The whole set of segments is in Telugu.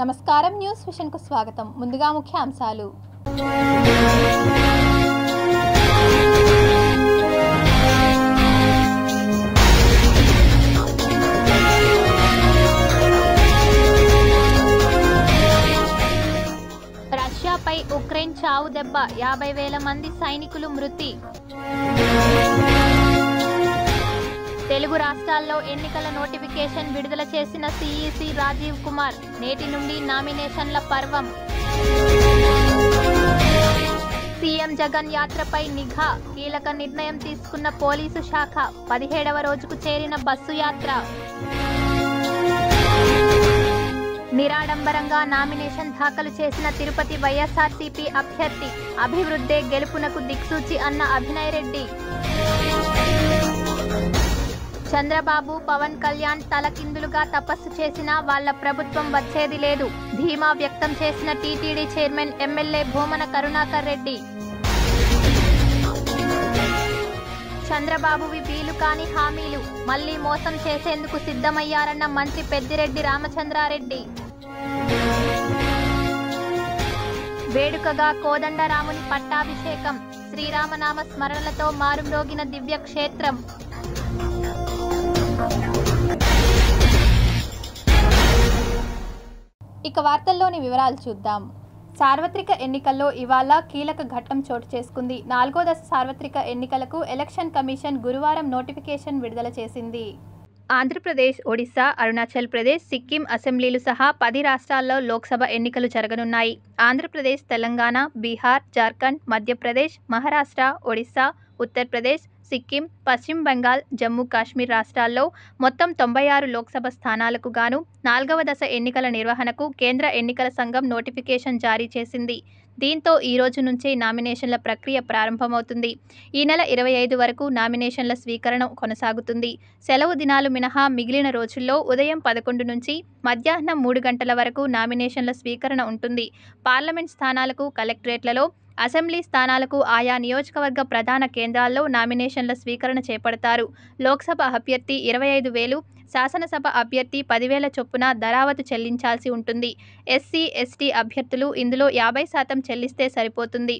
నమస్కారం న్యూస్ విషన్ కు స్వాగతం. ముందుగా ముఖ్య అంశాలు. రష్యాపై ఉక్రెయిన్ చావు దెబ్బ, 50,000 మంది సైనికులు మృతి. తెలుగు రాష్ట్రాల్లో ఎన్నికల నోటిఫికేషన్ విడుదల చేసిన సిఈసి రాజీవ్ కుమార్, నేటి నుండి నామినేషన్ల పర్వం. సీఎం జగన్ యాత్రపై నిఘా, కీలక నిర్ణయం తీసుకున్న పోలీసు శాఖ. 17వ రోజుకు చేరిన బస్సు యాత్ర. నిరాడంబరంగా నామినేషన్ దాఖలు చేసిన తిరుపతి వైఎస్ఆర్సీపీ అభ్యర్థి. అభివృద్ధే గెలుపునకు దిక్సూచి అన్న అభినయ్ రెడ్డి. చంద్రబాబు, పవన్ కళ్యాణ్ తలకిందులుగా తపస్సు చేసినా వాళ్ల ప్రభుత్వం వచ్చేది లేదు. ధీమా వ్యక్తం చేసిన TTD chairman MLA Bhumana Karunakar Reddy. చంద్రబాబువి వీలు కాని హామీలు, మళ్లీ మోసం చేసేందుకు సిద్ధమయ్యారన్న మంత్రి పెద్దిరెడ్డి రామచంద్రారెడ్డి. వేడుకగా కోదండరాముని పట్టాభిషేకం. శ్రీరామనామ స్మరణలతో మారుమ్రోగిన దివ్యక్షేత్రం. ఇక వార్తల్లోని వివరాలు చూద్దాం. సార్వత్రిక ఎన్నికల్లో ఇవాళ కీలక ఘట్టం చోటు చేసుకుంది. 4వ దశ సార్వత్రిక ఎన్నికలకు ఎలక్షన్ కమిషన్ గురువారం నోటిఫికేషన్ విడుదల చేసింది. ఆంధ్రప్రదేశ్, ఒడిశా, అరుణాచల్ ప్రదేశ్, సిక్కిం అసెంబ్లీలు సహా 10 రాష్ట్రాల్లో లోక్సభ ఎన్నికలు జరగనున్నాయి. ఆంధ్రప్రదేశ్, తెలంగాణ, బీహార్, జార్ఖండ్, మధ్యప్రదేశ్, మహారాష్ట్ర, ఒడిశా, ఉత్తరప్రదేశ్, సిక్కిం, పశ్చిమ బెంగాల్, జమ్మూ కాశ్మీర్ రాష్ట్రాల్లో మొత్తం 96 లోక్సభ స్థానాలకు గాను 4వ దశ ఎన్నికల నిర్వహణకు కేంద్ర ఎన్నికల సంఘం నోటిఫికేషన్ జారీ చేసింది. దీంతో ఈ రోజు నుంచే నామినేషన్ల ప్రక్రియ ప్రారంభమవుతుంది. ఈ నెల 25 వరకు నామినేషన్ల స్వీకరణ కొనసాగుతుంది. సెలవు దినాలు మినహా మిగిలిన రోజుల్లో ఉదయం 11 నుంచి మధ్యాహ్నం 3 గంటల వరకు నామినేషన్ల స్వీకరణ ఉంటుంది. పార్లమెంట్ స్థానాలకు కలెక్టరేట్లలో, అసెంబ్లీ స్థానాలకు ఆయా నియోజకవర్గ ప్రధాన కేంద్రాల్లో నామినేషన్ల స్వీకరణ చేపడతారు. లోక్సభ అభ్యర్థి 25,000, శాసనసభ అభ్యర్థి 10,000 చొప్పున ధరావతు చెల్లించాల్సి ఉంటుంది. ఎస్సీ, ఎస్టీ అభ్యర్థులు ఇందులో 50% చెల్లిస్తే సరిపోతుంది.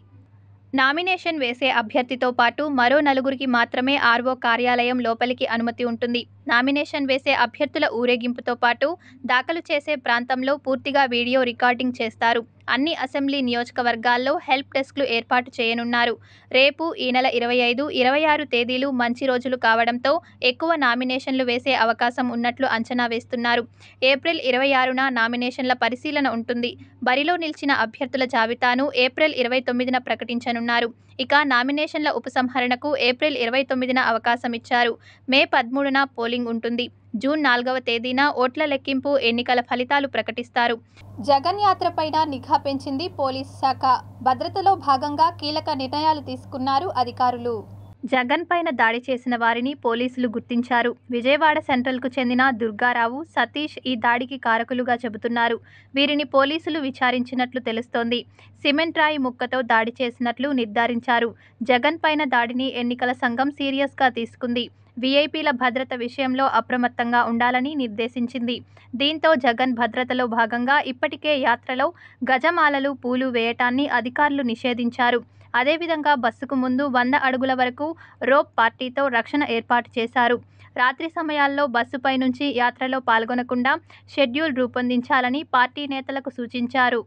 నామినేషన్ వేసే అభ్యర్థితో పాటు మరో 4గురికి మాత్రమే ఆర్ఓ కార్యాలయం లోపలికి అనుమతి ఉంటుంది. నామినేషన్ వేసే అభ్యర్థుల ఊరేగింపుతో పాటు దాఖలు చేసే ప్రాంతంలో పూర్తిగా వీడియో రికార్డింగ్ చేస్తారు. అన్ని అసెంబ్లీ నియోజకవర్గాల్లో హెల్ప్ డెస్క్లు ఏర్పాటు చేయనున్నారు. రేపు ఈ నెల 25, 26 తేదీలు మంచి రోజులు కావడంతో ఎక్కువ నామినేషన్లు వేసే అవకాశం ఉన్నట్లు అంచనా వేస్తున్నారు. ఏప్రిల్ 26న నామినేషన్ల పరిశీలన ఉంటుంది. బరిలో నిలిచిన అభ్యర్థుల జాబితాను ఏప్రిల్ 29న ప్రకటించనున్నారు. ఇక నామినేషన్ల ఉపసంహరణకు ఏప్రిల్ 29న అవకాశం ఇచ్చారు. మే 13న పోలింగ్ ఉంటుంది. జూన్ 4వ తేదీన ఓట్ల లెక్కింపు, ఎన్నికల ఫలితాలు ప్రకటిస్తారు. జగన్ యాత్రపైన నిఘా పెంచింది పోలీసు శాఖ. భద్రతలో భాగంగా కీలక నిర్ణయాలు తీసుకున్నారు అధికారులు. జగన్ పైన దాడి చేసిన వారిని పోలీసులు గుర్తించారు. విజయవాడ సెంట్రల్కు చెందిన దుర్గారావు, సతీష్ ఈ దాడికి కారకులుగా చెబుతున్నారు. వీరిని పోలీసులు విచారించినట్లు తెలుస్తోంది. సిమెంట్ రాయి ముక్కతో దాడి చేసినట్లు నిర్ధారించారు. జగన్ పైన దాడిని ఎన్నికల సంఘం సీరియస్గా తీసుకుంది. వీఐపీల భద్రత విషయంలో అప్రమత్తంగా ఉండాలని నిర్దేశించింది. దీంతో జగన్ భద్రతలో భాగంగా ఇప్పటికే యాత్రలో గజమాలలు, పూలు వేయటాన్ని అధికారులు నిషేధించారు. అదేవిధంగా బస్సుకు ముందు 100 అడుగుల వరకు రోప్ పార్టీతో రక్షణ ఏర్పాటు చేశారు. రాత్రి సమయాల్లో బస్సుపై నుంచి యాత్రలో పాల్గొనకుండా షెడ్యూల్ రూపొందించాలని పార్టీ నేతలకు సూచించారు.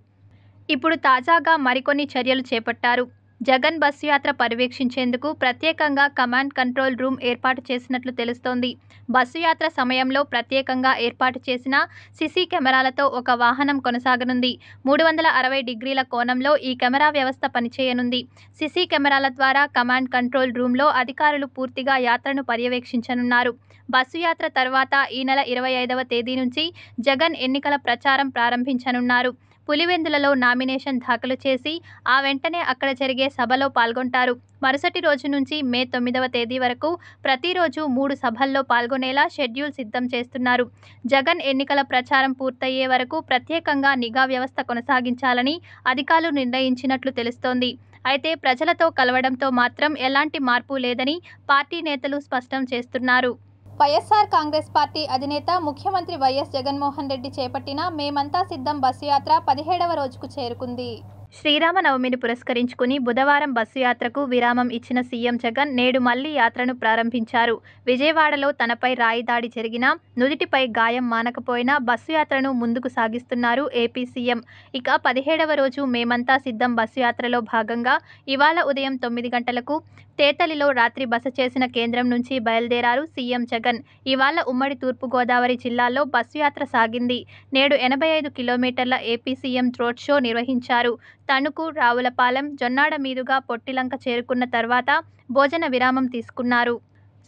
ఇప్పుడు తాజాగా మరికొన్ని చర్యలు చేపట్టారు. జగన్ బస్సు యాత్ర పర్యవేక్షించేందుకు ప్రత్యేకంగా కమాండ్ కంట్రోల్ రూమ్ ఏర్పాటు చేసినట్లు తెలుస్తోంది. బస్సు యాత్ర సమయంలో ప్రత్యేకంగా ఏర్పాటు చేసిన సీసీ కెమెరాలతో ఒక వాహనం కొనసాగనుంది. 360 డిగ్రీల కోణంలో ఈ కెమెరా వ్యవస్థ పనిచేయనుంది. సీసీ కెమెరాల ద్వారా కమాండ్ కంట్రోల్ రూమ్లో అధికారులు పూర్తిగా యాత్రను పర్యవేక్షించనున్నారు. బస్సు యాత్ర తర్వాత ఈ నెల 25వ తేదీ నుంచి జగన్ ఎన్నికల ప్రచారం ప్రారంభించనున్నారు. పులివెందులలో నామినేషన్ దాఖలు చేసి ఆ వెంటనే అక్కడ జరిగే సభలో పాల్గొంటారు. మరుసటి రోజు నుంచి మే 9వ తేదీ వరకు ప్రతిరోజు 3 సభల్లో పాల్గొనేలా షెడ్యూల్ సిద్ధం చేస్తున్నారు. జగన్ ఎన్నికల ప్రచారం పూర్తయ్యే వరకు ప్రత్యేకంగా నిఘా వ్యవస్థ కొనసాగించాలని అధికారులు నిర్ణయించినట్లు తెలుస్తోంది. అయితే ప్రజలతో కలవడంతో మాత్రం ఎలాంటి మార్పు లేదని పార్టీ నేతలు స్పష్టం చేస్తున్నారు. వైఎస్ఆర్ కాంగ్రెస్ పార్టీ అధినేత ముఖ్యమంత్రి వైఎస్ జగన్మోహన్ రెడ్డి చేపట్టిన మేమంతా సిద్ధం బస్సు యాత్ర 17వ రోజుకు చేరుకుంది. శ్రీరామనవమిని పురస్కరించుకుని బుధవారం బస్సు యాత్రకు విరామం ఇచ్చిన సీఎం జగన్ నేడు మళ్లీ యాత్రను ప్రారంభించారు. విజయవాడలో తనపై రాయి దాడి జరిగినా, నుదిటిపై గాయం మానకపోయినా బస్సు యాత్రను ముందుకు సాగిస్తున్నారు ఏపీ సీఎం. ఇక 17వ రోజు మేమంతా సిద్ధం బస్సు యాత్రలో భాగంగా ఇవాళ ఉదయం 9 గంటలకు తేతలిలో రాత్రి బస చేసిన కేంద్రం నుంచి బయలుదేరారు సీఎం జగన్. ఇవాళ ఉమ్మడి తూర్పుగోదావరి జిల్లాలో బస్సు యాత్ర సాగింది. నేడు 85 కిలోమీటర్ల ఏపీ సీఎం రోడ్ షో నిర్వహించారు. తణుకు, రావులపాలెం, జొన్నాడ మీదుగా పొట్టిలంక చేరుకున్న తర్వాత భోజన విరామం తీసుకున్నారు.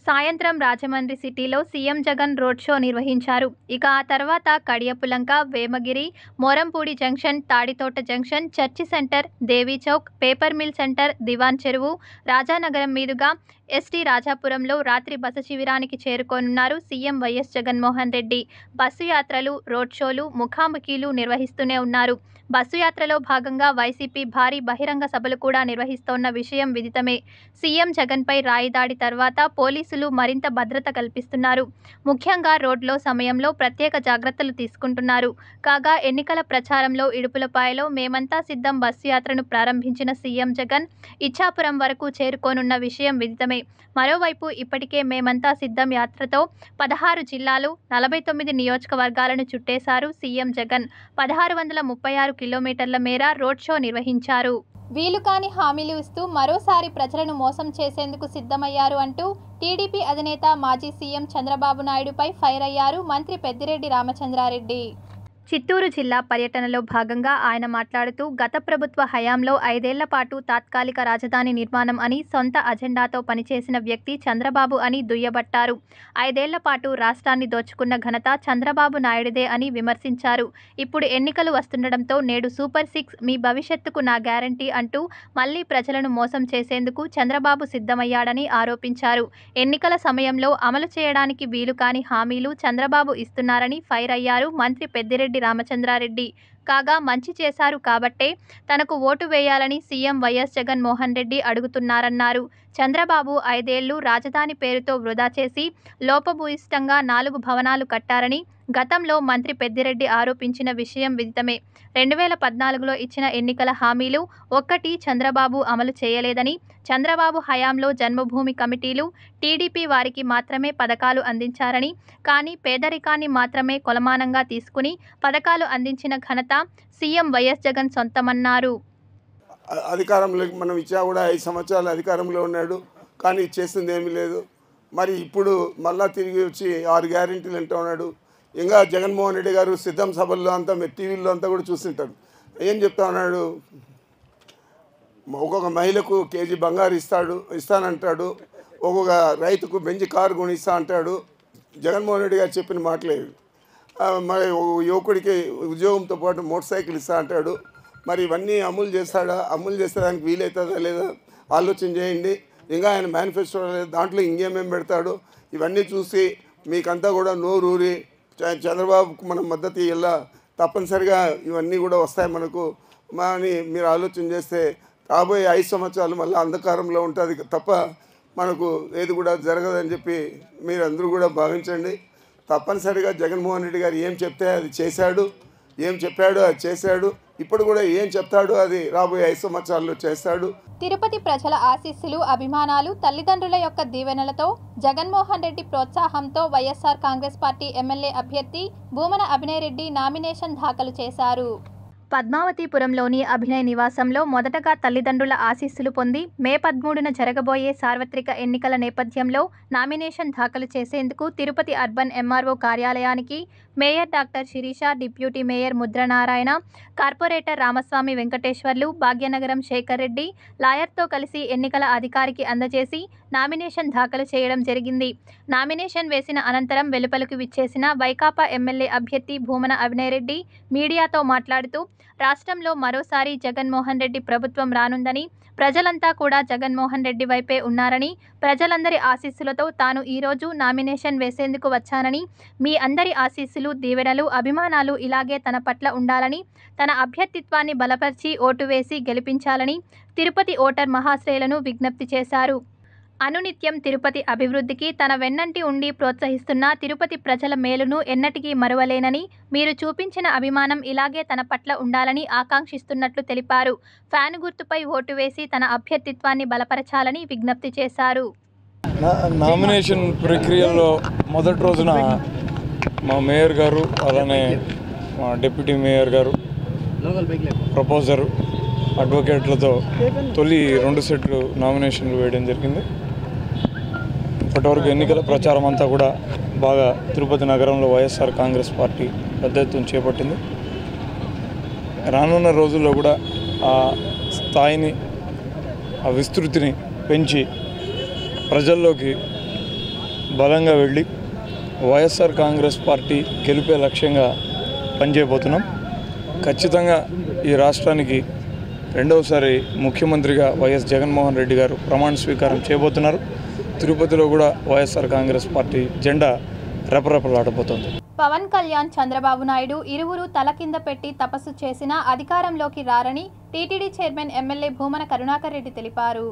సాయంత్రం రాజమండ్రి సిటీలో సీఎం జగన్ రోడ్ షో నిర్వహించారు. ఇక ఆ తర్వాత Kadiyapulanka, Vemagiri, Morampudi junction, Taditota junction, church centre, Devi Chowk, paper mill centre, Diwan Cheruvu, Rajanagaram మీదుగా ఎస్టీ రాజాపురంలో రాత్రి బస శిబిరానికి చేరుకోనున్నారు CM YS Jaganmohan Reddy. Bus యాత్రలు, రోడ్ షోలు, ముఖాముఖీలు నిర్వహిస్తూనే ఉన్నారు. బస్సు యాత్రలో భాగంగా వైసీపీ భారీ బహిరంగ సభలు కూడా నిర్వహిస్తోన్న విషయం విదితమే. సీఎం జగన్పై రాయి దాడి తర్వాత పోలీసులు మరింత భద్రత కల్పిస్తున్నారు. ముఖ్యంగా రోడ్లో సమయంలో ప్రత్యేక జాగ్రత్తలు తీసుకుంటున్నారు. కాగా ఎన్నికల ప్రచారంలో ఇడుపులపాయలో మేమంతా సిద్ధం బస్సు యాత్రను ప్రారంభించిన సీఎం జగన్ ఇచ్చాపురం వరకు చేరుకోనున్న విషయం విదితమే. మరోవైపు ఇప్పటికే మేమంతా సిద్ధం యాత్రతో 16 జిల్లాలు, 49 నియోజకవర్గాలను చుట్టేశారు సీఎం జగన్. 1636 కిలోమీటర్ల మేర రోడ్ షో నిర్వహించారు. వీలుకాని హామీలు ఇస్తూ మరోసారి ప్రజలను మోసం చేసేందుకు సిద్ధమయ్యారు అంటూ టీడీపీ అధినేత మాజీ సీఎం చంద్రబాబు నాయుడుపై ఫైర్ అయ్యారు మంత్రి పెద్దిరెడ్డి రామచంద్రారెడ్డి. చిత్తూరు జిల్లా పర్యటనలో భాగంగా ఆయన మాట్లాడుతూ గత ప్రభుత్వ హయాంలో 5 ఏళ్ల పాటు తాత్కాలిక రాజధాని నిర్మాణం అని సొంత అజెండాతో పనిచేసిన వ్యక్తి చంద్రబాబు అని దుయ్యబట్టారు. 5 ఏళ్ల పాటు రాష్ట్రాన్ని దోచుకున్న ఘనత చంద్రబాబు నాయుడుదే అని విమర్శించారు. ఇప్పుడు ఎన్నికలు వస్తుండటంతో నేడు సూపర్ 6 మీ భవిష్యత్తుకు నా గ్యారంటీ అంటూ మళ్లీ ప్రజలను మోసం చేసేందుకు చంద్రబాబు సిద్ధమయ్యాడని ఆరోపించారు. ఎన్నికల సమయంలో అమలు చేయడానికి వీలుకాని హామీలు చంద్రబాబు ఇస్తున్నారని ఫైర్ అయ్యారు మంత్రి పెద్దిరెడ్డి రామచంద్రారెడ్డి. కాగా మంచి చేశారు కాబట్టే తనకు ఓటు వేయాలని సీఎం వైఎస్ జగన్మోహన్ రెడ్డి అడుగుతున్నారన్నారు. చంద్రబాబు 5 ఏళ్లు రాజధాని పేరుతో వృధా చేసి లోపభూయిష్టంగా 4 భవనాలు కట్టారని గతంలో మంత్రి పెద్దిరెడ్డి ఆరోపించిన విషయం విదితమే. 2014లో ఇచ్చిన ఎన్నికల హామీలు ఒక్కటి చంద్రబాబు అమలు చేయలేదని, చంద్రబాబు హయాంలో జన్మభూమి కమిటీలు, టీడీపీ వారికి మాత్రమే పథకాలు అందించారని, కానీ పేదరికాన్ని మాత్రమే కొలమానంగా తీసుకుని పథకాలు అందించిన ఘనత సీఎం వైఎస్ జగన్ సొంతమన్నారు. అధికారంలోకి మనం ఇచ్చా కూడా 5 సంవత్సరాలు అధికారంలో ఉన్నాడు, కానీ చేస్తుంది ఏమీ లేదు. మరి ఇప్పుడు మళ్ళా తిరిగి వచ్చి 6 గ్యారెంటీలు అంటూ ఉన్నాడు. ఇంకా జగన్మోహన్ రెడ్డి గారు సిద్ధం సభల్లో అంతా మీరు టీవీల్లో అంతా కూడా చూస్తుంటారు. ఏం చెప్తా ఉన్నాడు, ఒక్కొక్క మహిళకు కేజీ బంగారు ఇస్తానంటాడు, ఒక్కొక్క రైతుకు బెంజ్ కారు కొనిస్తా అంటాడు. జగన్మోహన్ రెడ్డి గారు చెప్పిన మాటలే. మరి యువకుడికి ఉద్యోగంతో పాటు మోటార్ సైకిల్ ఇస్తా అంటాడు. మరి ఇవన్నీ అమలు చేస్తాడా? అమలు చేసేదానికి వీలవుతుందా లేదా ఆలోచన చేయండి. ఇంకా ఆయన మేనిఫెస్టో దాంట్లో ఇంకేమేమి పెడతాడు ఇవన్నీ చూసి మీకంతా కూడా నోరూరి చంద్రబాబుకు మనం మద్దతు ఇవ్వాలా, తప్పనిసరిగా ఇవన్నీ కూడా వస్తాయి మనకు అని మీరు ఆలోచన చేస్తే రాబోయే 5 సంవత్సరాలు మళ్ళీ అంధకారంలో ఉంటుంది తప్ప మనకు ఏది కూడా జరగదని చెప్పి మీరందరూ కూడా భావించండి. తప్పనిసరిగా జగన్మోహన్ రెడ్డి గారు ఏం చెప్తే అది చేశాడు, ఏం చెప్పాడో అది చేశాడు. ఇప్పుడు కూడా ఏం చెప్తాడో అది రాబోయే 5 సంవత్సరాల్లో చేస్తాడు. తిరుపతి ప్రజల ఆశీస్సులు, అభిమానాలు, తల్లిదండ్రుల యొక్క దీవెనలతో జగన్మోహన్ రెడ్డి ప్రోత్సాహంతో వైఎస్ఆర్ కాంగ్రెస్ పార్టీ ఎమ్మెల్యే అభ్యర్థి భూమన అభినయ్ రెడ్డి నామినేషన్ దాఖలు చేశారు. పద్మావతిపురంలోని అభినయ్ నివాసంలో మొదటగా తల్లిదండ్రుల ఆశీస్సులు పొంది మే 13న జరగబోయే సార్వత్రిక ఎన్నికల నేపథ్యంలో నామినేషన్ దాఖలు చేసేందుకు తిరుపతి అర్బన్ ఎంఆర్ఓ కార్యాలయానికి mayor doctor Sirisha, deputy mayor Mudranarayana, corporator Ramaswamy Venkateswarlu, Bhagyanagaram Sekhar Reddy లాయర్తో కలిసి ఎన్నికల అధికారికి అందజేసి నామినేషన్ దాఖలు చేయడం జరిగింది. నామినేషన్ వేసిన అనంతరం వెలుపలకు విచ్చేసిన వైకాపా ఎమ్మెల్యే అభ్యర్థి భూమన అభినయ్ రెడ్డి మీడియాతో మాట్లాడుతూ రాష్ట్రంలో మరోసారి జగన్మోహన్ రెడ్డి ప్రభుత్వం రానుందని, ప్రజలంతా కూడా జగన్మోహన్ రెడ్డి వైపే ఉన్నారని, ప్రజలందరి ఆశీస్సులతో తాను ఈరోజు నామినేషన్ వేసేందుకు వచ్చానని, మీ అందరి ఆశీస్సులు, దీవెనలు, అభిమానాలు ఇలాగే తన పట్ల ఉండాలని, తన అభ్యర్థిత్వాన్ని బలపరిచి ఓటు వేసి గెలిపించాలని తిరుపతి ఓటర్ మహాశ్రేయులను విజ్ఞప్తి చేశారు. అనునిత్యం తిరుపతి అభివృద్ధికి తన వెన్నంటి ఉండి ప్రోత్సహిస్తున్న తిరుపతి ప్రజల మేలును ఎన్నటికీ మరువలేనని, మీరు చూపించిన అభిమానం ఇలాగే తన పట్ల ఉండాలని ఆకాంక్షిస్తున్నట్లు తెలిపారు. ఫ్యాన్ గుర్తుపై ఓటు వేసి తన అభ్యర్థిత్వాన్ని బలపరచాలని విజ్ఞప్తి చేశారు. నామినేషన్ ప్రక్రియలో మొదటి రోజున మా మేయర్ గారు, అలానే మా డిప్యూటీ మేయర్ గారు, ప్రపోజరు, అడ్వకేట్లతో తొలి 2 సెట్లు నామినేషన్లు వేయడం జరిగింది. ఇప్పటివరకు ఎన్నికల ప్రచారం అంతా కూడా బాగా తిరుపతి నగరంలో వైఎస్ఆర్ కాంగ్రెస్ పార్టీ పెద్ద ఎత్తున చేపట్టింది. రానున్న రోజుల్లో కూడా ఆ స్థాయిని, ఆ విస్తృతిని పెంచి ప్రజల్లోకి బలంగా వెళ్ళి వైఎస్ఆర్ కాంగ్రెస్ పార్టీ గెలిపే లక్ష్యంగా పనిచేయబోతున్నాం. ఖచ్చితంగా ఈ రాష్ట్రానికి రెండవసారి ముఖ్యమంత్రిగా వైఎస్ జగన్మోహన్ రెడ్డి గారు ప్రమాణ స్వీకారం చేయబోతున్నారు. తిరుపతిలో కూడా వైఎస్ఆర్ కాంగ్రెస్ పార్టీ జెండా రెపరెపలాడబోతోంది. పవన్ కళ్యాణ్, చంద్రబాబు నాయుడు ఇరువురు తల కింద పెట్టి తపస్సు చేసినా అధికారంలోకి రారని TTD chairman MLA Bhumana Karunakar Reddy తెలిపారు.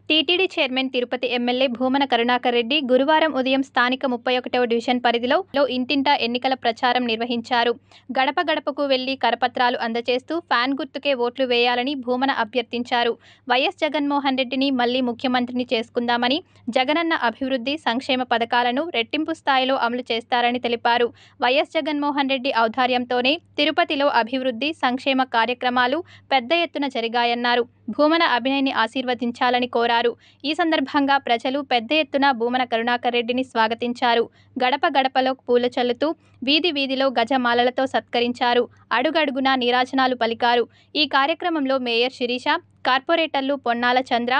TTD chairman, Tirupati MLA Bhumana Karunakar Reddy గురువారం ఉదయం స్థానిక 31వ డివిజన్ పరిధిలో ఇంటింటా ఎన్నికల ప్రచారం నిర్వహించారు. గడప గడపకు వెళ్లి కరపత్రాలు అందజేస్తూ ఫ్యాన్ గుర్తుకే ఓట్లు వేయాలని భూమన అభ్యర్థించారు. వైఎస్ జగన్మోహన్ రెడ్డిని మళ్లీ ముఖ్యమంత్రిని చేసుకుందామని, జగనన్న అభివృద్ధి, సంక్షేమ పథకాలను రెట్టింపు స్థాయిలో అమలు చేస్తారని తెలిపారు. వైఎస్ జగన్మోహన్ రెడ్డి ఔదార్యంతోనే తిరుపతిలో అభివృద్ధి, సంక్షేమ కార్యక్రమాలు పెద్ద ఎత్తున జరిగాయన్నారు. భూమన అభినయ్ని ఆశీర్వదించాలని కోరారు. ఈ సందర్భంగా ప్రజలు పెద్ద ఎత్తున భూమన కరుణాకర్ రెడ్డిని స్వాగతించారు. గడప గడపలో పూల చల్లుతూ, వీధి వీధిలో గజమాలలతో సత్కరించారు. అడుగడుగునా నీరాజనాలు పలికారు. ఈ కార్యక్రమంలో మేయర్ శిరీష, కార్పొరేటర్లు పొన్నాల చంద్ర,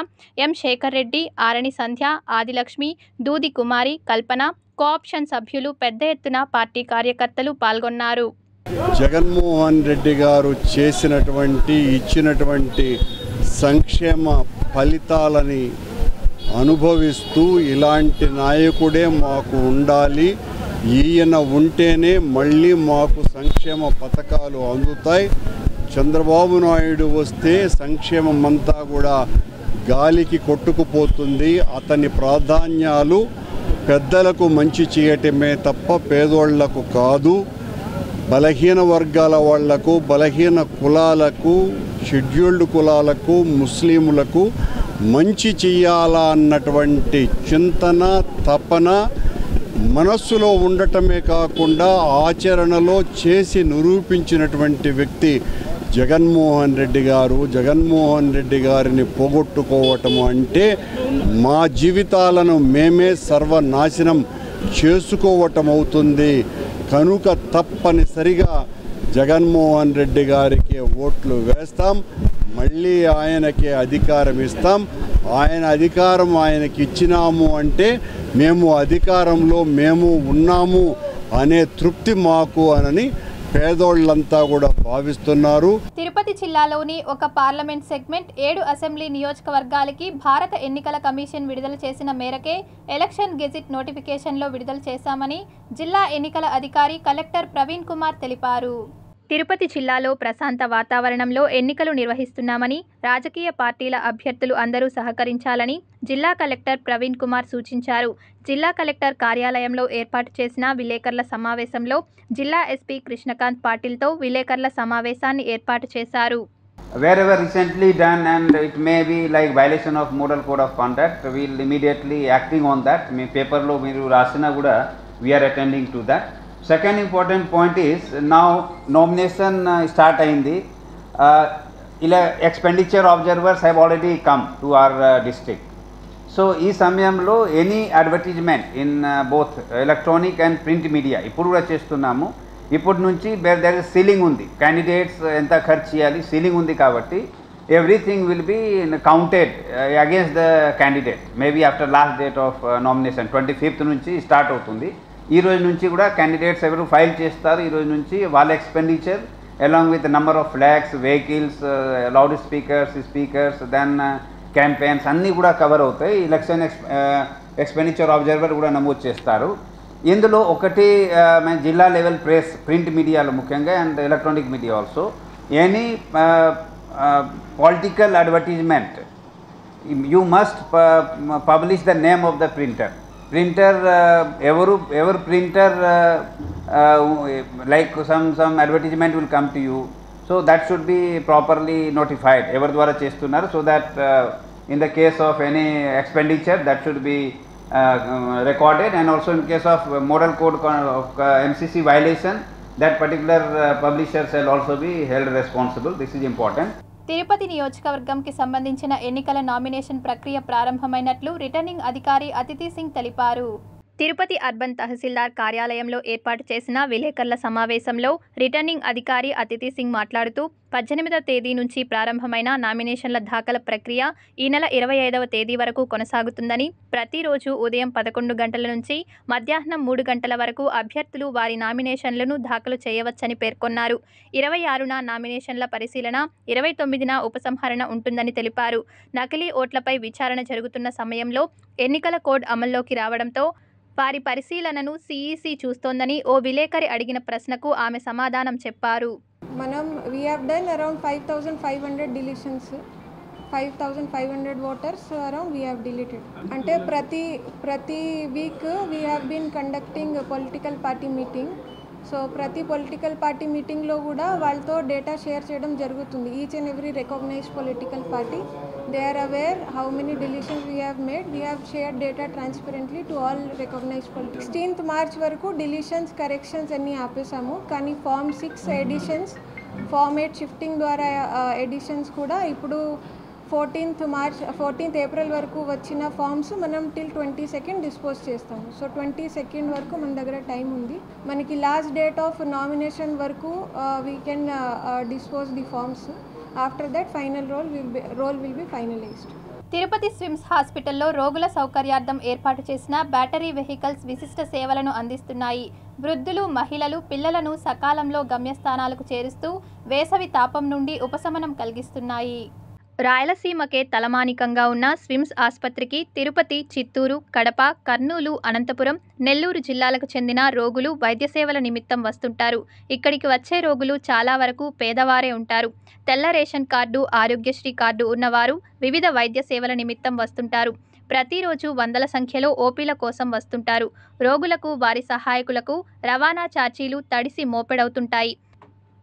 ఎం శేఖర్ రెడ్డి, ఆరణి సంధ్య, ఆదిలక్ష్మి, దూది కుమారి, కల్పన, కోఆప్షన్ సభ్యులు పెద్ద ఎత్తున పార్టీ కార్యకర్తలు పాల్గొన్నారు. జగన్మోహన్ రెడ్డి గారు ఇచ్చినటువంటి సంక్షేమ ఫలితాలని అనుభవిస్తూ ఇలాంటి నాయకుడే మాకు ఉండాలి, ఈయన ఉంటేనే మళ్ళీ మాకు సంక్షేమ పథకాలు అందుతాయి, చంద్రబాబు నాయుడు వస్తే సంక్షేమం అంతా కూడా గాలికి కొట్టుకుపోతుంది, అతని ప్రాధాన్యాలు పెద్దలకు మంచి చేయటమే తప్ప పేదోళ్లకు కాదు, బలహీన వర్గాల వాళ్లకు, బలహీన కులాలకు, షెడ్యూల్డ్ కులాలకు, ముస్లింలకు మంచి చేయాలన్నటువంటి చింతన, తపన మనస్సులో ఉండటమే కాకుండా ఆచరణలో చేసి నిరూపించినటువంటి వ్యక్తి జగన్మోహన్ రెడ్డి గారు. జగన్మోహన్ రెడ్డి గారిని పోగొట్టుకోవటం అంటే మా జీవితాలను మేమే సర్వనాశనం చేసుకోవటం అవుతుంది. కనుక తప్పనిసరిగా జగన్మోహన్ రెడ్డి గారికి ఓట్లు వేస్తాం, మళ్ళీ ఆయనకే అధికారం ఇస్తాం. ఆయన అధికారం ఆయనకి ఇచ్చినాము అంటే మేము అధికారంలో మేము ఉన్నాము అనే తృప్తి మాకు అని పేదోళ్లంతా కూడా భావిస్తున్నారు. తిరుపతి జిల్లాలోని ఒక పార్లమెంట్ సెగ్మెంట్ 7 అసెంబ్లీ నియోజకవర్గాలకి భారత ఎన్నికల కమిషన్ విడుదల చేసిన మేరకే ఎలక్షన్ గెజిట్ నోటిఫికేషన్లో విడుదల చేశామని జిల్లా ఎన్నికల అధికారి కలెక్టర్ ప్రవీణ్ కుమార్ తెలిపారు. తిరుపతి జిల్లాలో ప్రశాంత వాతావరణంలో ఎన్నికలు నిర్వహిస్తున్నామని, రాజకీయ పార్టీల అభ్యర్థులు అందరూ సహకరించాలని జిల్లా కలెక్టర్ ప్రవీణ్ కుమార్ సూచించారు. జిల్లా కలెక్టర్ కార్యాలయంలో ఏర్పాటు చేసిన విలేకరుల సమావేశంలో జిల్లా ఎస్పీ కృష్ణకాంత్ పాటిల్తో విలేకరుల సమావేశాన్ని ఏర్పాటు చేశారు. Wherever recently done and it may be like violation of model code of conduct, we will immediately acting on that. Me paper lo meeru rasina kuda we are attending to that. Second important point is now nomination start ayindi. Expenditure observers have already come to our district. So ee samayamlo any advertisement in both electronic and print media ippudu kuda chestunnamu. ఇప్పటి నుంచి there is ceiling ఉంది, క్యాండిడేట్స్ ఎంత ఖర్చు చేయాలి సీలింగ్ ఉంది కాబట్టి everything will be counted against the candidate. Maybe after last date of nomination 25th నుంచి స్టార్ట్ అవుతుంది. ఈ రోజు నుంచి కూడా క్యాండిడేట్స్ ఎవరు ఫైల్ చేస్తారు, ఈ రోజు నుంచి వాళ్ళ expenditure along with number of flags, vehicles, loud speakers then campaigns అన్నీ కూడా కవర్ అవుతాయి. ఎలక్షన్ ఎక్స్పెండిచర్ ఆబ్జర్వర్ కూడా నమోదు చేస్తారు. ఇందులో ఒకటి మన జిల్లా లెవెల్ ప్రెస్, ప్రింట్ మీడియాలో ముఖ్యంగా and electronic media also any political advertisement you must publish the name of the printer. Ever printer like some advertisement will come to you, so that should be properly notified ever dwara chestunnaru, so that in the case of any expenditure that should be recorded, and also in case of model code of MCC violation, that particular publisher shall also be held responsible. This is important. Tirupati నియోజకవర్గంకి సంబంధించిన ఎన్నికల నామినేషన్ ప్రక్రియ ప్రారంభమైనట్లు రిటర్నింగ్ అధికారి అతిథి సింగ్ తెలిపారు. తిరుపతి అర్బన్ తహసీల్దార్ కార్యాలయంలో ఏర్పాటు చేసిన విలేకరుల సమావేశంలో రిటర్నింగ్ అధికారి అతిథి సింగ్ మాట్లాడుతూ 18వ తేదీ నుంచి ప్రారంభమైన నామినేషన్ల దాఖల ప్రక్రియ ఈ నెల 25వ తేదీ వరకు కొనసాగుతుందని, ప్రతిరోజు ఉదయం 11 గంటల నుంచి మధ్యాహ్నం 3 గంటల వరకు అభ్యర్థులు వారి నామినేషన్లను దాఖలు చేయవచ్చని పేర్కొన్నారు. 26న నామినేషన్ల పరిశీలన, 29న ఉపసంహరణ ఉంటుందని తెలిపారు. నకిలీ ఓట్లపై విచారణ జరుగుతున్న సమయంలో ఎన్నికల కోడ్ అమల్లోకి రావడంతో వారి పరిశీలనను సిఈసి చూస్తోందని ఓ విలేకరి అడిగిన ప్రశ్నకు ఆమె సమాధానం చెప్పారు. మనం we have done around 5500 deletions, 5500 voters around we have deleted. అంటే ప్రతి week we have been conducting political party meeting. So ప్రతి పొలిటికల్ పార్టీ మీటింగ్లో కూడా వాళ్ళతో డేటా షేర్ చేయడం జరుగుతుంది. Each and every recognized political party, they are aware how many deletions we have made. We have share data transparently to all recognized political. 16th March వరకు డిలీషన్స్, కరెక్షన్స్ అన్నీ ఆపేసాము. కానీ ఫామ్ 6 ఎడిషన్స్, ఫామ్ 8 షిఫ్టింగ్ ద్వారా ఎడిషన్స్ కూడా ఇప్పుడు 14th ఏప్రిల్ వరకు వచ్చిన ఫామ్స్ మనం టిల్ 22nd డిస్పోజ్ చేస్తాము. సో 22nd వరకు మన దగ్గర టైం ఉంది. మనకి లాస్ట్ డేట్ ఆఫ్ నామినేషన్ వరకు we can dispose the forms. After that final roll will be finalized. Tirupati SVIMS హాస్పిటల్లో రోగుల సౌకర్యార్థం ఏర్పాటు చేసిన బ్యాటరీ వెహికల్స్ విశిష్ట సేవలను అందిస్తున్నాయి. వృద్ధులు, మహిళలు, పిల్లలను సకాలంలో గమ్యస్థానాలకు చేరుస్తూ వేసవి తాపం నుండి ఉపశమనం కలిగిస్తున్నాయి. రాయలసీమకే తలమానికంగా ఉన్న స్విమ్స్ ఆసుపత్రికి తిరుపతి, చిత్తూరు, కడప, కర్నూలు, అనంతపురం, నెల్లూరు జిల్లాలకు చెందిన రోగులు వైద్య సేవల నిమిత్తం వస్తుంటారు. ఇక్కడికి వచ్చే రోగులు చాలా వరకు పేదవారే ఉంటారు. తెల్ల రేషన్ కార్డు, ఆరోగ్యశ్రీ కార్డు ఉన్నవారు వివిధ వైద్య సేవల నిమిత్తం వస్తుంటారు. ప్రతిరోజు వందల సంఖ్యలో ఓపీల కోసం వస్తుంటారు. రోగులకు, వారి సహాయకులకు రవాణా ఛార్జీలు తడిసి మోపెడవుతుంటాయి.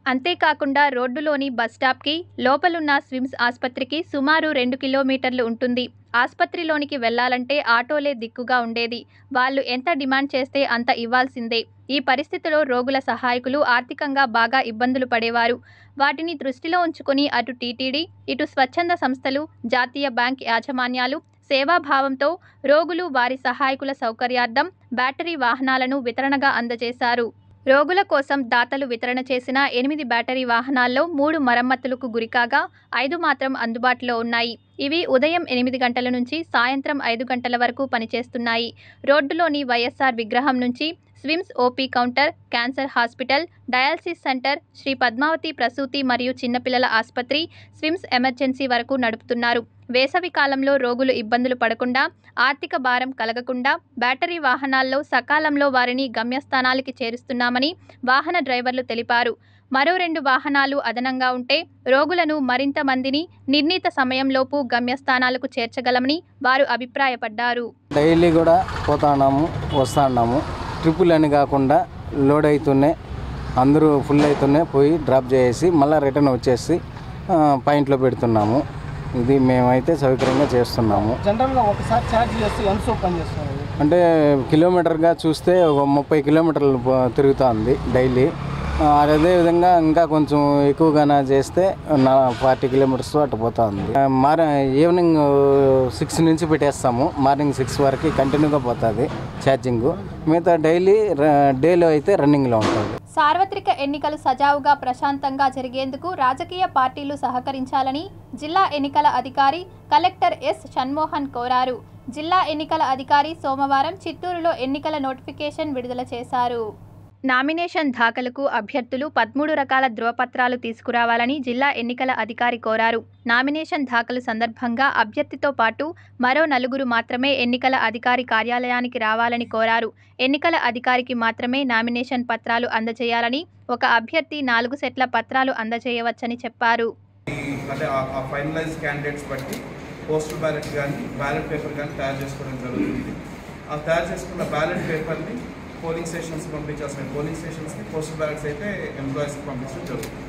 అంతేకాకుండా రోడ్డులోని బస్టాప్కి లోపలున్న స్విమ్స్ ఆసుపత్రికి సుమారు 2 కిలోమీటర్లు ఉంటుంది. ఆసుపత్రిలోనికి వెళ్లాలంటే ఆటోలే దిక్కుగా ఉండేది. వాళ్ళు ఎంత డిమాండ్ చేస్తే అంత ఇవ్వాల్సిందే. ఈ పరిస్థితిలో రోగుల సహాయకులు ఆర్థికంగా బాగా ఇబ్బందులు పడేవారు. వాటిని దృష్టిలో ఉంచుకుని అటు టీటీడీ, ఇటు స్వచ్ఛంద సంస్థలు, జాతీయ బ్యాంక్ యాజమాన్యాలు సేవాభావంతో రోగులు, వారి సహాయకుల సౌకర్యార్థం బ్యాటరీ వాహనాలను వితరణగా అందజేశారు. రోగుల కోసం దాతలు వితరణ చేసిన 8 బ్యాటరీ వాహనాల్లో 3 మరమ్మతులకు గురికాగా 5 మాత్రం అందుబాటులో ఉన్నాయి. ఇవి ఉదయం 8 గంటల నుంచి సాయంత్రం 5 గంటల వరకు పనిచేస్తున్నాయి. రోడ్డులోని వైఎస్ఆర్ విగ్రహం నుంచి SVIMS OP counter, cancer hospital, dialysis centre, Sri Padmavathi ప్రసూతి మరియు చిన్నపిల్లల ఆసుపత్రి, స్విమ్స్ ఎమర్జెన్సీ వరకు నడుపుతున్నారు. వేసవి కాలంలో రోగులు ఇబ్బందులు పడకుండా, ఆర్థిక భారం కలగకుండా బ్యాటరీ వాహనాల్లో సకాలంలో వారిని గమ్యస్థానాలకి చేరుస్తున్నామని వాహన డ్రైవర్లు తెలిపారు. మరో 2 వాహనాలు అదనంగా ఉంటే రోగులను మరింత మందిని నిర్ణీత సమయంలోపు గమ్యస్థానాలకు చేర్చగలమని వారు అభిప్రాయపడ్డారు. డైలీ కూడా పోతున్నాము, వస్తున్నాము. ట్రిపుల్ అని కాకుండా లోడ్ అవుతూనే అందరూ ఫుల్ అవుతూనే పోయి డ్రాప్ చేసి మళ్ళీ రిటర్న్ వచ్చేసి పాయింట్లో పెడుతున్నాము. ఇది మేమైతే సౌకర్యంగా చేస్తున్నాము. జనరల్గా ఒకసారి ఛార్జ్ చేస్తే ఎంత పని చేస్తున్నారు అంటే కిలోమీటర్గా చూస్తే ఒక 30 కిలోమీటర్లు తిరుగుతుంది డైలీ. అదేవిధంగా ఇంకా కొంచెం ఎక్కువగానే చేస్తే 40 కిలోమీటర్స్ అటు పోతుంది. ఈవినింగ్ 6 నుంచి పెట్టేస్తాము. మార్నింగ్ 6 వరకు కంటిన్యూగా పోతుంది ఛార్జింగ్. మిగతా డైలీ అయితే రన్నింగ్లో ఉంటుంది. సార్వత్రిక ఎన్నికలు సజావుగా ప్రశాంతంగా జరిగేందుకు రాజకీయ పార్టీలు సహకరించాలని జిల్లా ఎన్నికల అధికారి కలెక్టర్ ఎస్ షణ్మోహన్ కోరారు. జిల్లా ఎన్నికల అధికారి సోమవారం చిత్తూరులో ఎన్నికల నోటిఫికేషన్ విడుదల చేశారు. నామినేషన్ దాఖలకు అభ్యర్థులు 13 రకాల ధ్రువపత్రాలు తీసుకురావాలని జిల్లా ఎన్నికల అధికారి కోరారు. నామినేషన్ దాఖలు సందర్భంగా అభ్యర్థితో పాటు మరో 4 మాత్రమే ఎన్నికల అధికారి కార్యాలయానికి రావాలని కోరారు. ఎన్నికల అధికారికి మాత్రమే నామినేషన్ పత్రాలు అందజేయాలని, ఒక అభ్యర్థి 4 సెట్ల పత్రాలు అందజేయవచ్చని చెప్పారు. అంటే ఆ ఫైనలైజ్ క్యాండిడేట్స్ బట్టి పోస్టల్ బ్యాలెట్ కానీ బ్యాలెట్ పేపర్ కానీ తయారు చేసుకోవడం జరుగుతుంది. ఆ తయారు చేసుకున్న బ్యాలెట్ పేపర్ని పోలింగ్ స్టేషన్స్కి పంపించాల్సిన పోలింగ్ స్టేషన్స్కి, పోస్టల్ బ్యాలెట్స్ అయితే ఎంప్లాయీస్కి పంపించడం జరుగుతుంది.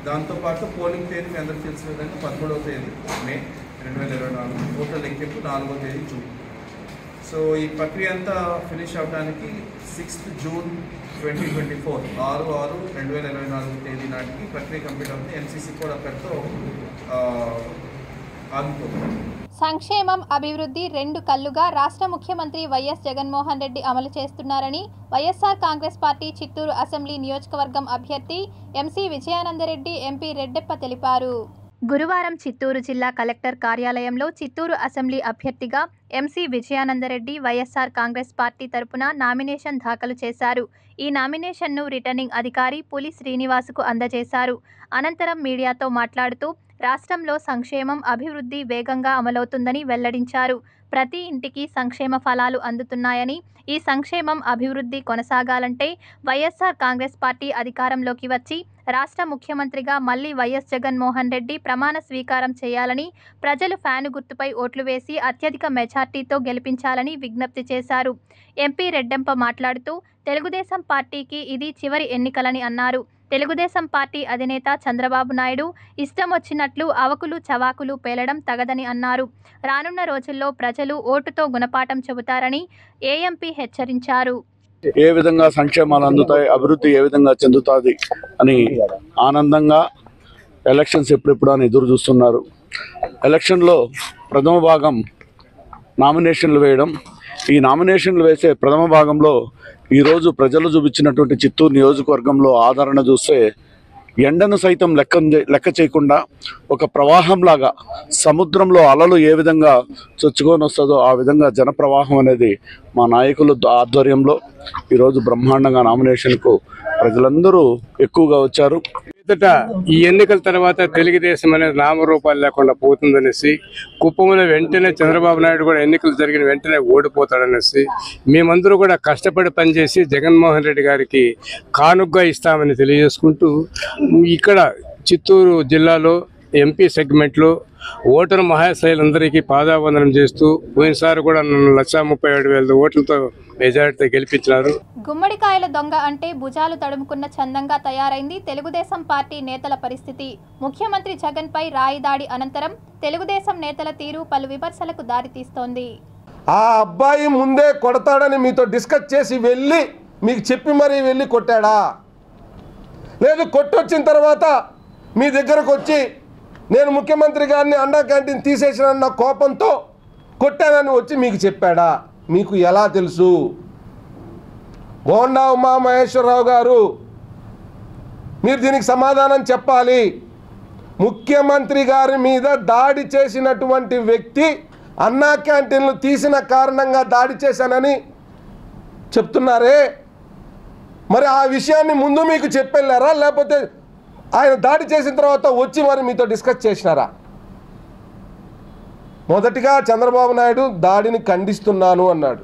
దాంతోపాటు పోలింగ్ తేదీ మీ అందరికీ తెలిసిన విధంగా 13వ తేదీ మే 2024, ఓట్ల లెక్కింపు 4వ తేదీ జూన్. సో ఈ ప్రక్రియ అంతా ఫినిష్ అవడానికి 6th జూన్ 2024 6/6/2024 తేదీ నాటికి ప్రక్రియ కంప్లీట్ అవుతుంది. ఎంసీసీ కూడా అక్కడితో ఆగిపోతుంది. సంక్షేమం అభివృద్ధి రెండు కళ్ళుగా రాష్ట్ర ముఖ్యమంత్రి వైఎస్ జగన్మోహన్ రెడ్డి అమలు చేస్తున్నారని వైఎస్ఆర్ కాంగ్రెస్ పార్టీ చిత్తూరు అసెంబ్లీ నియోజకవర్గం అభ్యర్థి ఎంసీ విజయానందరెడ్డి ఎంపీ రెడ్డెప్ప తెలిపారు. గురువారం చిత్తూరు జిల్లా కలెక్టర్ కార్యాలయంలో చిత్తూరు అసెంబ్లీ అభ్యర్థిగా ఎంసీ విజయానందరెడ్డి వైఎస్ఆర్ కాంగ్రెస్ పార్టీ తరపున నామినేషన్ దాఖలు చేశారు. ఈ నామినేషన్ను రిటర్నింగ్ అధికారి పులి శ్రీనివాసుకు అందజేశారు. అనంతరం మీడియాతో మాట్లాడుతూ రాష్ట్రంలో సంక్షేమం అభివృద్ధి వేగంగా అమలవుతుందని వెల్లడించారు. ప్రతి ఇంటికి సంక్షేమ ఫలాలు అందుతున్నాయని, ఈ సంక్షేమం అభివృద్ధి కొనసాగాలంటే వైఎస్ఆర్ కాంగ్రెస్ పార్టీ అధికారంలోకి వచ్చి రాష్ట్ర ముఖ్యమంత్రిగా మళ్లీ వైఎస్ జగన్మోహన్ రెడ్డి ప్రమాణ స్వీకారం చేయాలని, ప్రజలు ఫ్యాను గుర్తుపై ఓట్లు వేసి అత్యధిక మెజార్టీతో గెలిపించాలని విజ్ఞప్తి చేశారు. ఎంపీ రెడ్డెంప మాట్లాడుతూ తెలుగుదేశం పార్టీకి ఇది చివరి ఎన్నికలని అన్నారు. తెలుగుదేశం పార్టీ అధినేత చంద్రబాబు నాయుడు ఇష్టం వచ్చినట్లు అవకులు చవాకులు పేలడం తగదని అన్నారు. రానున్న రోజుల్లో ప్రజలు ఓటుతో గుణపాఠం చెబుతారని ఏఎంపీ హెచ్చరించారు. ఏ విధంగా సంక్షేమాలు అందుతాయి, అభివృద్ధి ఏ విధంగా చెందుతుంది అని ఆనందంగా ఎలక్షన్స్ ఎప్పుడెప్పుడు అని ఎదురు చూస్తున్నారు. ఎలక్షన్లో ప్రథమ భాగం నామినేషన్లు వేయడం. ఈ నామినేషన్లు వేసే ప్రథమ భాగంలో ఈరోజు ప్రజలు చూపించినటువంటి చిత్తూరు నియోజకవర్గంలో ఆదరణ చూస్తే ఎండను సైతం లెక్క చేయకుండా ఒక ప్రవాహంలాగా సముద్రంలో అలలు ఏ విధంగా చొచ్చుకొని వస్తుందో ఆ విధంగా జనప్రవాహం అనేది మా నాయకుల ఆధ్వర్యంలో ఈరోజు బ్రహ్మాండంగా నామినేషన్కు ప్రజలందరూ ఎక్కువగా వచ్చారు. ఈ ఎన్నికల తర్వాత తెలుగుదేశం అనేది నామరూపాలు లేకుండా పోతుందనేసి, కుప్పంలో వెంటనే చంద్రబాబు నాయుడు కూడా ఎన్నికలు జరిగిన వెంటనే ఓడిపోతాడనేసి మేమందరూ కూడా కష్టపడి పనిచేసి జగన్మోహన్ రెడ్డి గారికి కానుగ్గా ఇస్తామని తెలియజేసుకుంటూ ఇక్కడ చిత్తూరు జిల్లాలో ఎంపీ సెగ్మెంట్లో ఓటరు మహాశైలందరికీ పాదావందనం చేస్తూ పోయినసారి కూడా నన్ను 1,37,000 ఓట్లతో మెజారిటీతో గెలిపించినారు. గుమ్మడికాయల దొంగ అంటే భుజాలు తడుముకున్న చందంగా తయారైంది తెలుగుదేశం పార్టీ నేతల పరిస్థితి. ముఖ్యమంత్రి జగన్పై రాయి దాడి అనంతరం తెలుగుదేశం నేతల తీరు పలు విమర్శలకు దారితీస్తోంది. ఆ అబ్బాయి ముందే కొడతాడని మీతో డిస్కస్ చేసి వెళ్ళి మీకు చెప్పి మరీ వెళ్ళి కొట్టాడా, లేదు కొట్టొచ్చిన తర్వాత మీ దగ్గరకు వచ్చి నేను ముఖ్యమంత్రి గారిని అన్నా క్యాంటీన్ తీసేసిన కోపంతో కొట్టానని వచ్చి మీకు చెప్పాడా? మీకు ఎలా తెలుసు? బోండా ఉమామహేశ్వరరావు గారు మీరు దీనికి సమాధానం చెప్పాలి. ముఖ్యమంత్రి గారి మీద దాడి చేసినటువంటి వ్యక్తి అన్నా క్యాంటీన్లు తీసిన కారణంగా దాడి చేశానని చెప్తున్నారే, మరి ఆ విషయాన్ని ముందు మీకు చెప్పెళ్ళారా, లేకపోతే ఆయన దాడి చేసిన తర్వాత వచ్చి మరి మీతో డిస్కస్ చేసినారా? మొదటిగా చంద్రబాబు నాయుడు దాడిని ఖండిస్తున్నాను అన్నాడు.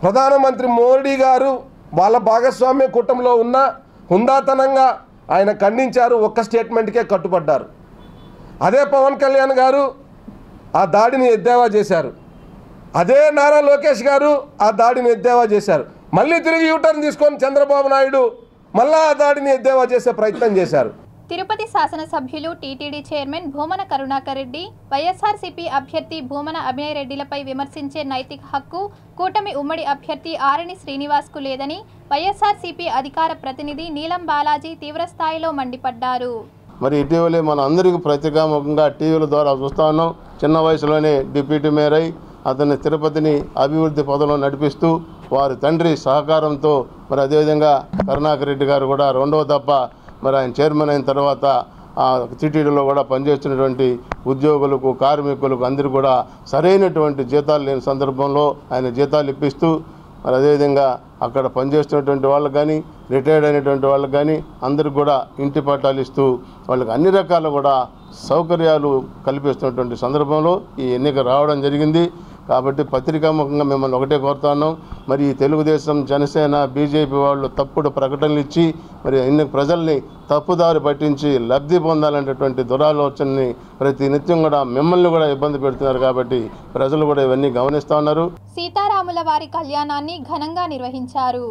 ప్రధానమంత్రి మోడీ గారు వాళ్ళ భాగస్వామ్య కూటమిలో ఉన్న హుందాతనంగా ఆయన ఖండించారు, ఒక్క స్టేట్మెంట్కే కట్టుబడ్డారు. అదే పవన్ కళ్యాణ్ గారు ఆ దాడిని ఎద్దేవా చేశారు. అదే నారా లోకేష్ గారు ఆ దాడిని ఎద్దేవా చేశారు. మళ్ళీ తిరిగి యూటర్న్ తీసుకొని చంద్రబాబు నాయుడు మళ్ళా ఆ దాడిని ఎద్దేవా చేసే ప్రయత్నం చేశారు. తిరుపతి శాసనసభ్యులు టీటీడీ చైర్మన్ భూమన కరుణాకర్ రెడ్డి, వైఎస్ఆర్సీపీ అభ్యర్థి భూమన అభినయ్ రెడ్డిలపై విమర్శించే నైతిక హక్కు కూటమి ఉమ్మడి అభ్యర్థి ఆరణి శ్రీనివాస్కు లేదని వైఎస్ఆర్సీపీ అధికార ప్రతినిధి నీలం బాలాజీ తీవ్రస్థాయిలో మండిపడ్డారు. మరి ఇటీవలే మన అందరికీ ప్రతికాముఖంగా టీవీల ద్వారా చూస్తా ఉన్నాం. చిన్న వయసులోనే డిప్యూటీ మేయర్ అయి అతన్ని తిరుపతిని అభివృద్ధి పదంలో నడిపిస్తూ వారి తండ్రి సహకారంతో మరి అదేవిధంగా కరుణాకర్ రెడ్డి గారు కూడా రెండవ దఫ మరి ఆయన చైర్మన్ అయిన తర్వాత ఆ టీటీడీలో కూడా పనిచేస్తున్నటువంటి ఉద్యోగులకు, కార్మికులకు అందరూ కూడా సరైనటువంటి జీతాలు లేని సందర్భంలో ఆయన జీతాలు ఇప్పిస్తూ మరి అదేవిధంగా అక్కడ పనిచేస్తున్నటువంటి వాళ్ళకి కానీ, రిటైర్డ్ అయినటువంటి వాళ్ళకి కానీ అందరికి కూడా ఇంటి పట్టాలు ఇస్తూ వాళ్ళకి అన్ని రకాల కూడా సౌకర్యాలు కల్పిస్తున్నటువంటి సందర్భంలో ఈ ఎన్నిక రావడం జరిగింది. కాబట్టి పత్రికాముఖంగా మిమ్మల్ని ఒకటే కోరుతున్నాం, మరి ఈ తెలుగుదేశం, జనసేన, బీజేపీ వాళ్ళు తప్పుడు ప్రకటనలు ఇచ్చి మరి ఇన్ని ప్రజల్ని తప్పుదారి పట్టించి లబ్ధి పొందాలనేటువంటి దురాలోచనని ప్రతి నిత్యం కూడా మిమ్మల్ని కూడా ఇబ్బంది పెడుతున్నారు. కాబట్టి ప్రజలు కూడా ఇవన్నీ గమనిస్తూ ఉన్నారు. సీతారాముల వారి కళ్యాణాన్ని ఘనంగా నిర్వహించారు.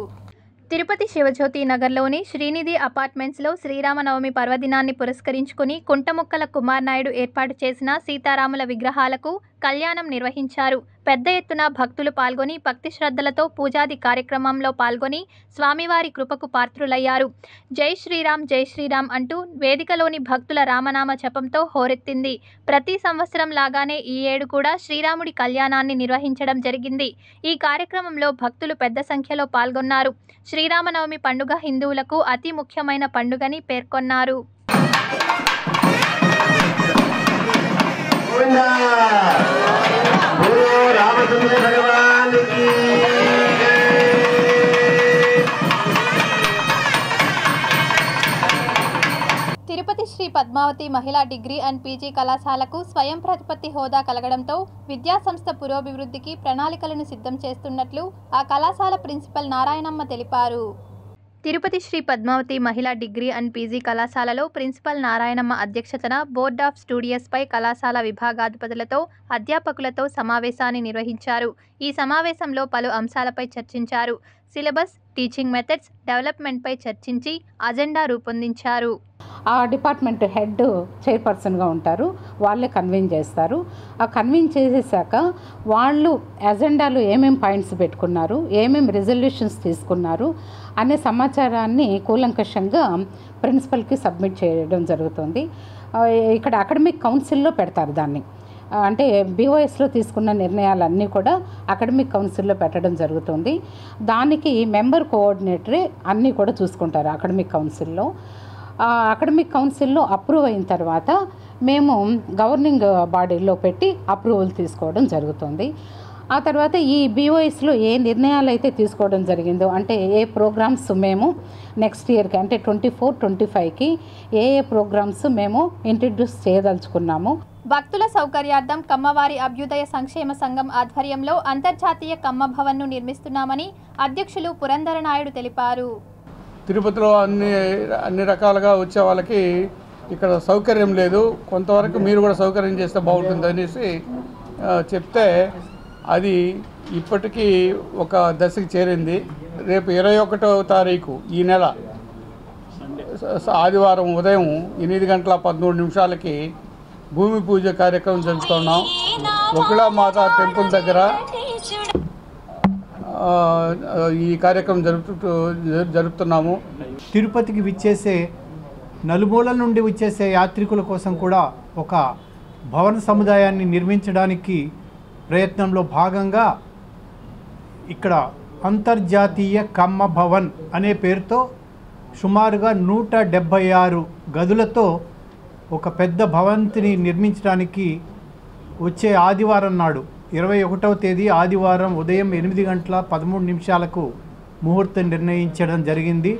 తిరుపతి శివజ్యోతి నగర్లోని శ్రీనిధి అపార్ట్మెంట్స్లో శ్రీరామనవమి పర్వదినాన్ని పురస్కరించుకుని కుంటముక్కల కుమార్ నాయుడు ఏర్పాటు చేసిన సీతారాముల విగ్రహాలకు కళ్యాణం నిర్వహించారు. పెద్ద ఎత్తున భక్తులు పాల్గొని భక్తి శ్రద్ధలతో పూజాది కార్యక్రమంలో పాల్గొని స్వామివారి కృపకు పాత్రులయ్యారు. జై శ్రీరామ్ అంటూ వేదికలోని భక్తుల రామనామ జపంతో హోరెత్తింది. ప్రతి సంవత్సరం లాగానే ఈ ఏడు కూడా శ్రీరాముడి కళ్యాణాన్ని నిర్వహించడం జరిగింది. ఈ కార్యక్రమంలో భక్తులు పెద్ద సంఖ్యలో పాల్గొన్నారు. శ్రీరామనవమి పండుగ హిందువులకు అతి ముఖ్యమైన పండుగని పేర్కొన్నారు. తిరుపతి శ్రీ పద్మావతి మహిళా డిగ్రీ అండ్ పీజీ కళాశాలకు స్వయం ప్రతిపత్తి హోదా కలగడంతో విద్యాసంస్థ పురోభివృద్ధికి ప్రణాళికలను సిద్ధం చేస్తున్నట్లు ఆ కళాశాల ప్రిన్సిపల్ నారాయణమ్మ తెలిపారు. తిరుపతి శ్రీ పద్మావతి మహిళా డిగ్రీ అండ్ పీజీ కళాశాలలో ప్రిన్సిపల్ నారాయణమ్మ అధ్యక్షతన బోర్డ్ ఆఫ్ స్టూడియస్పై కళాశాల విభాగాధిపతులతో అధ్యాపకులతో సమావేశాన్ని నిర్వహించారు. ఈ సమావేశంలో పలు అంశాలపై చర్చించారు. సిలబస్, టీచింగ్ మెథడ్స్ డెవలప్మెంట్పై చర్చించి అజెండా రూపొందించారు. ఆ డిపార్ట్మెంట్ హెడ్ చైర్పర్సన్గా ఉంటారు, వాళ్ళే కన్వీన్ చేస్తారు. ఆ కన్వీన్ చేసేసాక వాళ్ళు అజెండాలో ఏమేం పాయింట్స్ పెట్టుకున్నారు, ఏమేం రెజల్యూషన్స్ తీసుకున్నారు అనే సమాచారాన్ని కూలంకషంగా ప్రిన్సిపల్కి సబ్మిట్ చేయడం జరుగుతుంది. ఇక్కడ అకాడమిక్ కౌన్సిల్లో పెడతారు దాన్ని. అంటే బీఓఎస్లో తీసుకున్న నిర్ణయాలన్నీ కూడా అకాడమిక్ కౌన్సిల్లో పెట్టడం జరుగుతుంది. దానికి మెంబర్ కోఆర్డినేటరే అన్నీ కూడా చూసుకుంటారు అకాడమిక్ కౌన్సిల్లో. అకాడమిక్ కౌన్సిల్లో అప్రూవ్ అయిన తర్వాత మేము గవర్నింగ్ బాడీలో పెట్టి అప్రూవల్ తీసుకోవడం జరుగుతుంది. ఆ తర్వాత ఈ బీఓఎస్లో ఏ నిర్ణయాలు అయితే తీసుకోవడం జరిగిందో, అంటే ఏ ప్రోగ్రామ్స్ మేము నెక్స్ట్ ఇయర్కి అంటే 24-25కి ఏ ప్రోగ్రామ్స్ మేము ఇంట్రడ్యూస్ చేయదలుచుకున్నాము. భక్తుల సౌకర్యార్థం కమ్మవారి అభ్యుదయ సంక్షేమ సంఘం ఆధ్వర్యంలో అంతర్జాతీయ కమ్మ భవన్ను నిర్మిస్తున్నామని అధ్యక్షులు పురంధర నాయుడు తెలిపారు. తిరుపతిలో అన్ని రకాలుగా వచ్చే వాళ్ళకి ఇక్కడ సౌకర్యం లేదు, కొంతవరకు మీరు కూడా సౌకర్యం చేస్తే బాగుంటుంది అనేసి చెప్తే అది ఇప్పటికీ ఒక దశకి చేరింది. రేపు 21వ తారీఖు ఈ నెల ఆదివారం ఉదయం 8:13 భూమి పూజ కార్యక్రమం జరుపుతున్నాం. ఒకళమాత టెంపుల్ దగ్గర ఈ కార్యక్రమం జరుపుతున్నాము. తిరుపతికి విచ్చేసే నలుమూలల నుండి వచ్చేసే యాత్రికుల కోసం కూడా ఒక భవన సముదాయాన్ని నిర్మించడానికి ప్రయత్నంలో భాగంగా ఇక్కడ అంతర్జాతీయ కమ్మ భవన్ అనే పేరుతో సుమారుగా 176 గదులతో ఒక పెద్ద భవంతిని నిర్మించడానికి వచ్చే ఆదివారం నాడు 21వ తేదీ ఆదివారం ఉదయం 8:13 ముహూర్తం నిర్ణయించడం జరిగింది.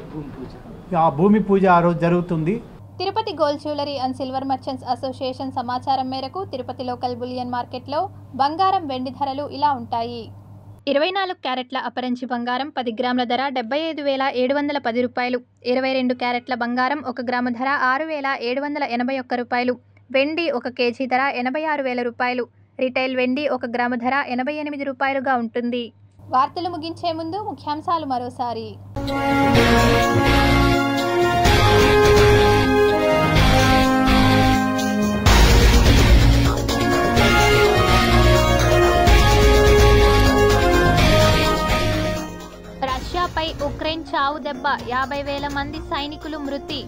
ఆ భూమి పూజ ఆ రోజు జరుగుతుంది. Tirupati gold jewellery and silver merchants association సమాచారం మేరకు తిరుపతి లోకల్ బులియన్ మార్కెట్లో బంగారం, వెండి ధరలు ఇలా ఉంటాయి. 24 క్యారెట్ల అపరంజి బంగారం 10 గ్రాముల ధర 75,710 రూపాయలు. 22 క్యారెట్ల బంగారం 1 గ్రాము ధర 6,781 రూపాయలు. వెండి 1 కేజీ ధర 86,000 రూపాయలు. రిటైల్ వెండి 1 గ్రాము ధర 88 రూపాయలుగా ఉంటుంది. వార్తలు ముగించే ముందు ముఖ్యాంశాలు మరోసారి. రష్యాపై ఉక్రెయిన్ చావు దెబ్బ 50,000 మంది సైనికులు మృతి.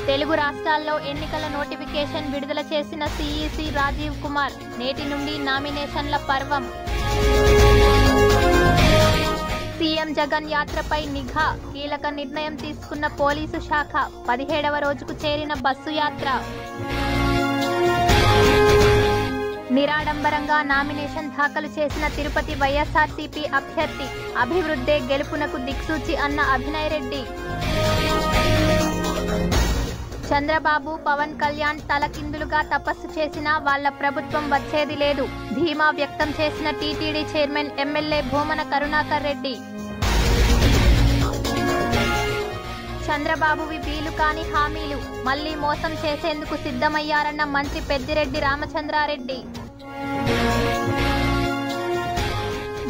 తెలుగు రాష్ట్రాల్లో ఎన్నికల నోటిఫికేషన్ విడుదల చేసిన సిఈసి రాజీవ్ కుమార్. నేటి నుండి నామినేషన్ల పర్వం. సీఎం జగన్ యాత్రపై నిఘా. కీలక నిర్ణయం తీసుకున్న పోలీసు శాఖ. 17వ రోజుకు చేరిన బస్సు యాత్ర. నిరాడంబరంగా నామినేషన్ దాఖలు చేసిన తిరుపతి వైఎస్ఆర్సీపీ అభ్యర్థి. అభివృద్ధే గెలుపునకు దిక్సూచి అన్న అభినయ్ రెడ్డి. చంద్రబాబు పవన్ కళ్యాణ్ తలకిందులుగా తపస్సు చేసినా వాళ్ళ ప్రభుత్వం వచ్చేది లేదు ధీమా వ్యక్తం చేసిన TTD chairman MLA Bhumana Karunakar Reddy. చంద్రబాబువి వీలు కాని హామీలు మళ్లీ మోసం చేసేందుకు సిద్ధమయ్యారన్న మంత్రి పెద్దిరెడ్డి రామచంద్రారెడ్డి.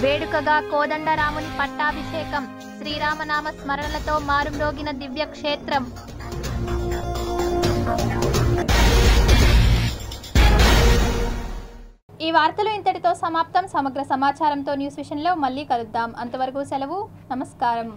వేడుకగా కోదండరాముని పట్టాభిషేకం శ్రీరామనామ స్మరణలతో మారుమ్రోగిన దివ్య క్షేత్రం. ఈ వార్తలు ఇంతటితో సమాప్తం. సమగ్ర సమాచారంతో న్యూస్ విషన్లో మళ్ళీ కలుద్దాం. అంతవరకు సెలవు. నమస్కారం.